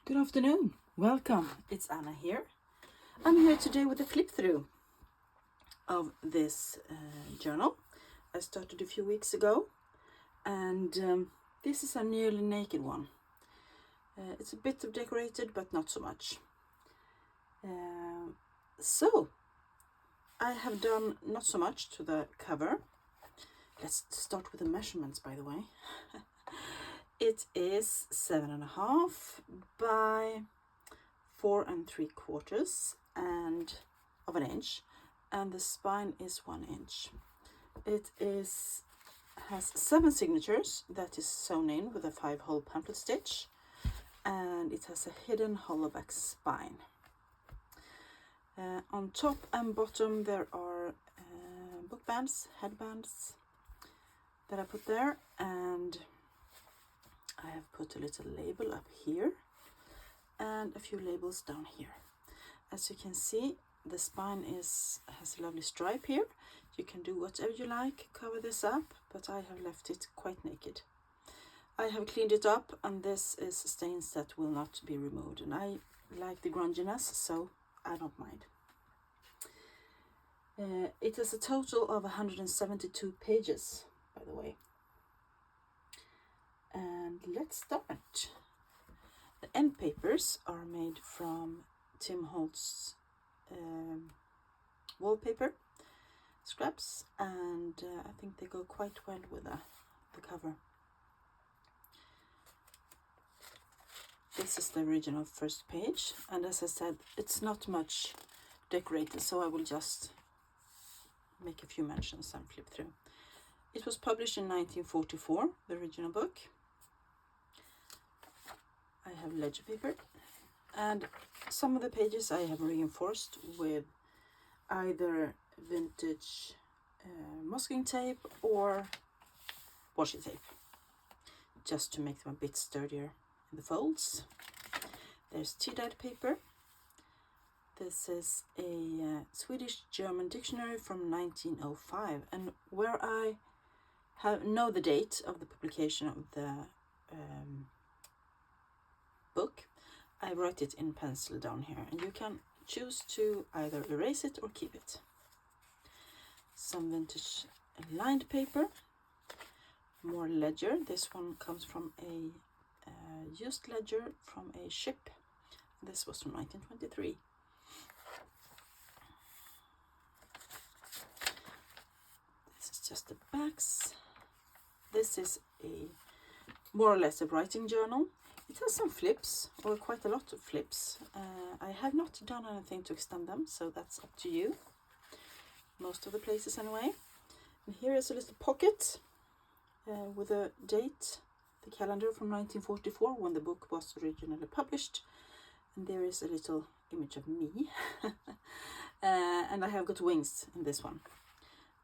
Good afternoon. Welcome. It's Anna here. I'm here today with a flip through of this journal. I started a few weeks ago, and this is a nearly naked one. It's a bit of decorated, but not so much. So I have done not so much to the cover. Let's start with the measurements, by the way. It is 7.5 by 4 3/4 and of an inch, and the spine is 1 inch. It has 7 signatures that is sewn in with a 5-hole pamphlet stitch, and it has a hidden hollow back spine. On top and bottom there are book bands, headbands that I put there, and I have put a little label up here and a few labels down here. As you can see, the spine has a lovely stripe here. You can do whatever you like, cover this up, but I have left it quite naked. I have cleaned it up, and this is stains that will not be removed, and I like the grunginess, so I don't mind. It is a total of 172 pages, by the way. And let's start. The end papers are made from Tim Holtz wallpaper scraps, and I think they go quite well with the cover. This is the original first page, and as I said, it's not much decorated, so I will just make a few mentions and flip through. It was published in 1944, the original book. I have ledger paper, and some of the pages I have reinforced with either vintage masking tape or washi tape, just to make them a bit sturdier in the folds. There's tea-dyed paper. This is a Swedish-German dictionary from 1905, and where I know the date of the publication of the book, I write it in pencil down here, and you can choose to either erase it or keep it. Some vintage lined paper, more ledger. This one comes from a used ledger from a ship. This was from 1923. This is just the backs. This is a more or less a writing journal. It has some flips, or quite a lot of flips. I have not done anything to extend them, so that's up to you. Most of the places anyway. And here is a little pocket with a date, the calendar from 1944, when the book was originally published. And there is a little image of me. And I have got wings in this one.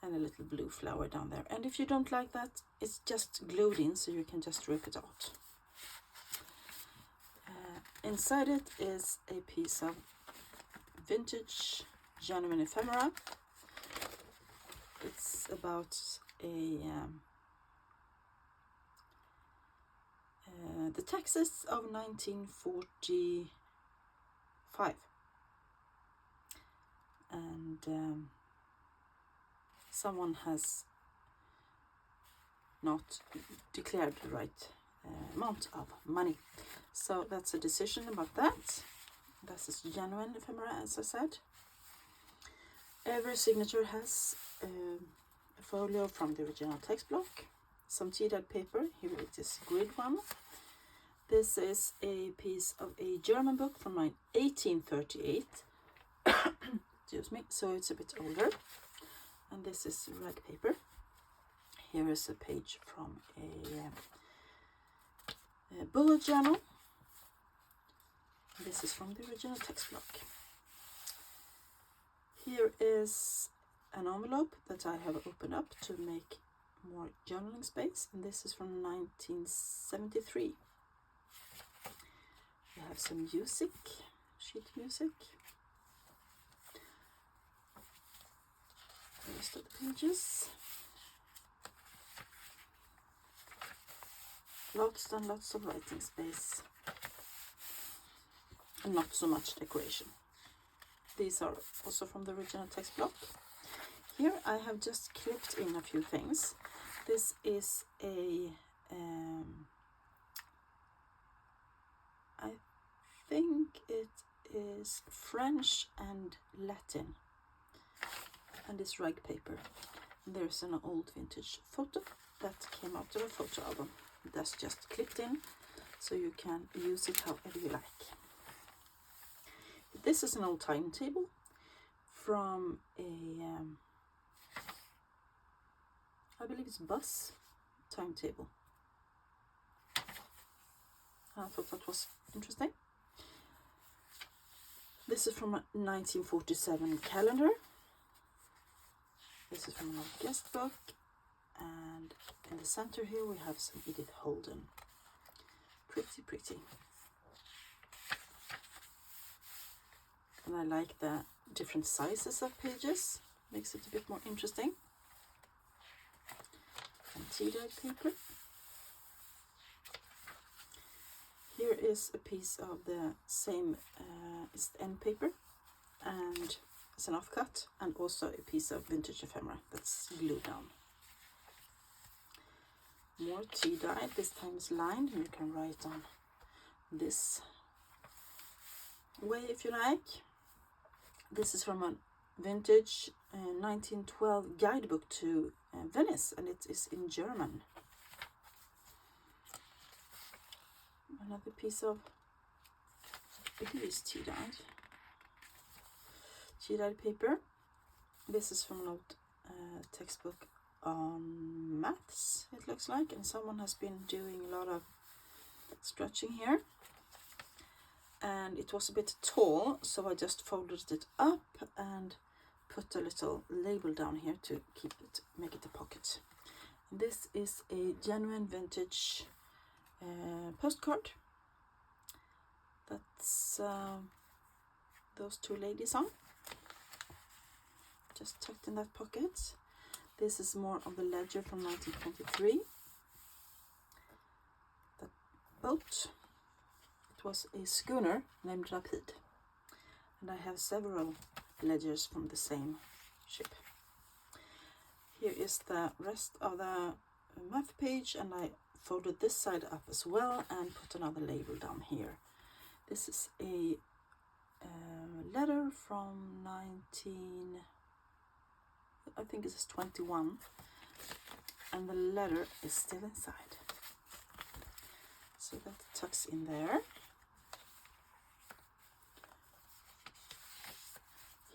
And a little blue flower down there. And if you don't like that, it's just glued in, so you can just rip it out. Inside it is a piece of vintage genuine ephemera. It's about the taxes of 1945, and someone has not declared the right amount of money, so that's a decision about that. This is genuine ephemera, as I said. Every signature has a folio from the original text block, some tea-dyed paper. Here it is, grid one. This is a piece of a German book from 1838. Excuse me, so it's a bit older. And this is rag paper. Here is a page from a bullet journal. This is from the original text block. Here is an envelope that I have opened up to make more journaling space, and this is from 1973. We have some music, sheet music. The rest of the pages. Lots and lots of writing space. and not so much decoration. These are also from the original text block. Here I have just clipped in a few things. This is a, I think it is French and Latin, and it's rag paper. There's an old vintage photo that came out of a photo album. That's just clipped in, so you can use it however you like. This is an old timetable from a, I believe it's bus timetable. I thought that was interesting. This is from a 1947 calendar. This is from an old guest book, and in the center here we have some Edith Holden. Pretty, pretty. And I like the different sizes of pages, makes it a bit more interesting. And tea-dyed paper. Here is a piece of the same it's end paper, and it's an offcut, and also a piece of vintage ephemera that's glued down. More tea-dyed, this time is lined, and you can write on this way if you like. This is from a vintage 1912 guidebook to Venice, and it is in German. Another piece of, I believe it's tea-dyed paper. This is from an old textbook on maths, it looks like, and someone has been doing a lot of stretching here. And it was a bit tall, so I just folded it up and put a little label down here to keep it, make it a pocket. And this is a genuine vintage postcard. That's those two ladies on, just tucked in that pocket. This is more of the ledger from 1923. The boat. It was a schooner named Rapide, and I have several ledgers from the same ship. Here is the rest of the math page, and I folded this side up as well and put another label down here. This is a letter from I think this is 21, and the letter is still inside. So that tucks in there.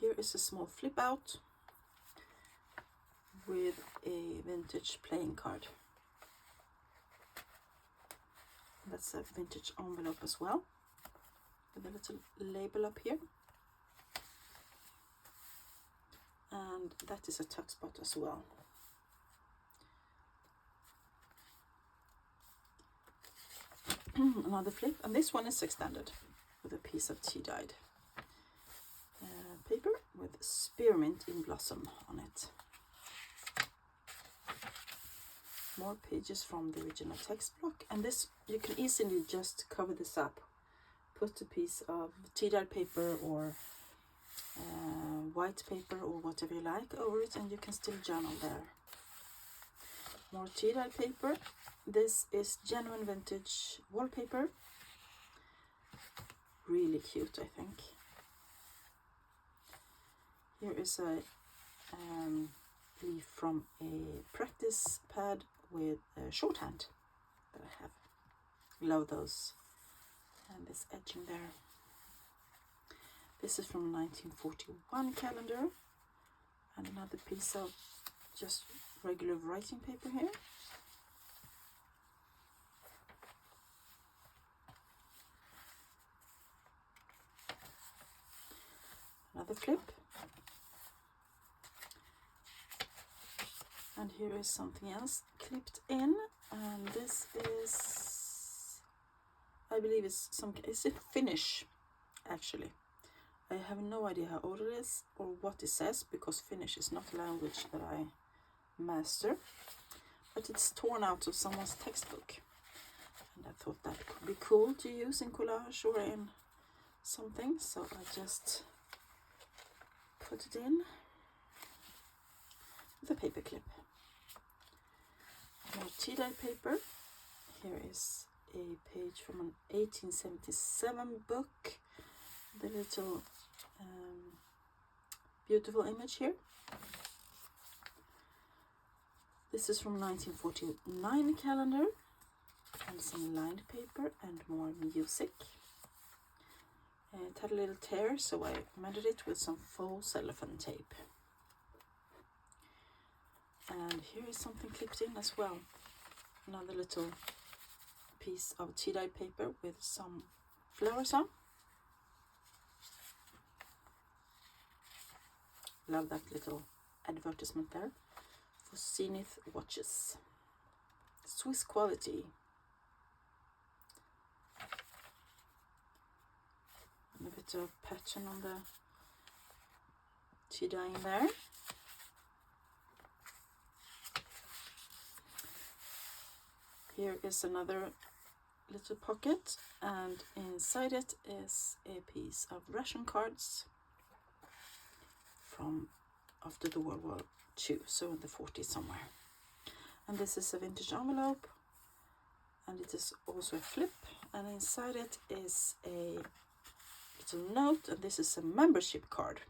Here is a small flip out with a vintage playing card. That's a vintage envelope as well, with a little label up here. And that is a tuck spot as well. Another flip, and this one is extended with a piece of tea-dyed paper with spearmint in blossom on it. More pages from the original text block, and this you can easily just cover this up, put a piece of tea-dyed paper or white paper or whatever you like over it, and you can still journal there. More tea-dyed paper. This is genuine vintage wallpaper. Really cute, I think. Here is a leaf from a practice pad with a shorthand that I have. Love those. And this edging there. This is from 1941 calendar. And another piece of just regular writing paper here. Another flip. And here is something else clipped in, and this is, I believe it's a Finnish actually. I have no idea how old it is or what it says, because Finnish is not a language that I master, but it's torn out of someone's textbook, and I thought that could be cool to use in collage or in something, so I just put it in with a paper clip. More tea-dye paper. Here is a page from an 1877 book. The little beautiful image here. This is from 1949 calendar, and some lined paper and more music. It had a little tear, so I mended it with some faux cellophane tape. And here is something clipped in as well. Another little piece of tea-dye paper with some flowers on. Love that little advertisement there for Zenith watches. Swiss quality. And a bit of pattern on the tea-dye in there. Here is another little pocket, and inside it is a piece of ration cards from after the World War II, so in the 40s somewhere. And this is a vintage envelope, and it is also a flip, and inside it is a little note, and this is a membership card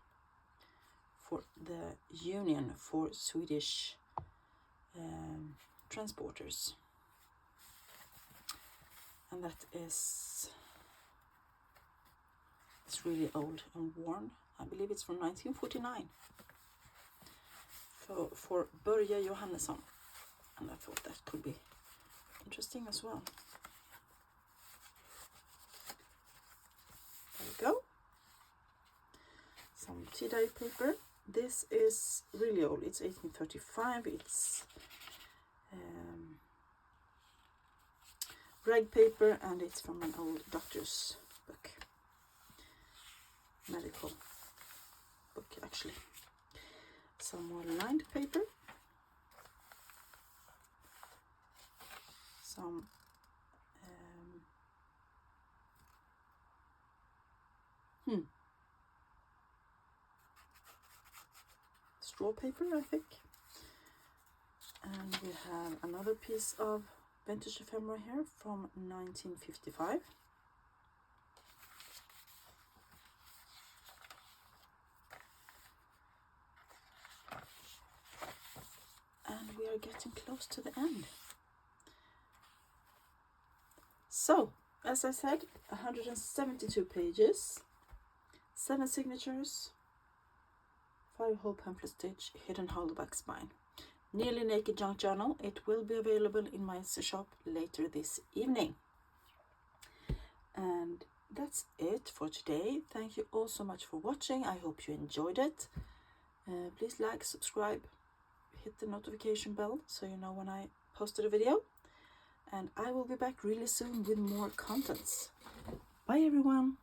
for the Union for Swedish Transporters. And that is, it's really old and worn. I believe it's from 1949. For Börje Johannesson. And I thought that could be interesting as well. There we go. Some tea-dye paper. This is really old. It's 1835. It's rag paper, and it's from an old doctor's book. Medical book, actually. Some more lined paper. Some straw paper, I think. And we have another piece of vintage ephemera here from 1955. And we are getting close to the end. So, as I said, 172 pages, 7 signatures, 5 whole pamphlet stitch, hidden holdback spine. Nearly Naked Junk Journal. It will be available in my Etsy shop later this evening. And that's it for today. Thank you all so much for watching. I hope you enjoyed it. Please like, subscribe, hit the notification bell so you know when I posted a video. And I will be back really soon with more contents. Bye everyone!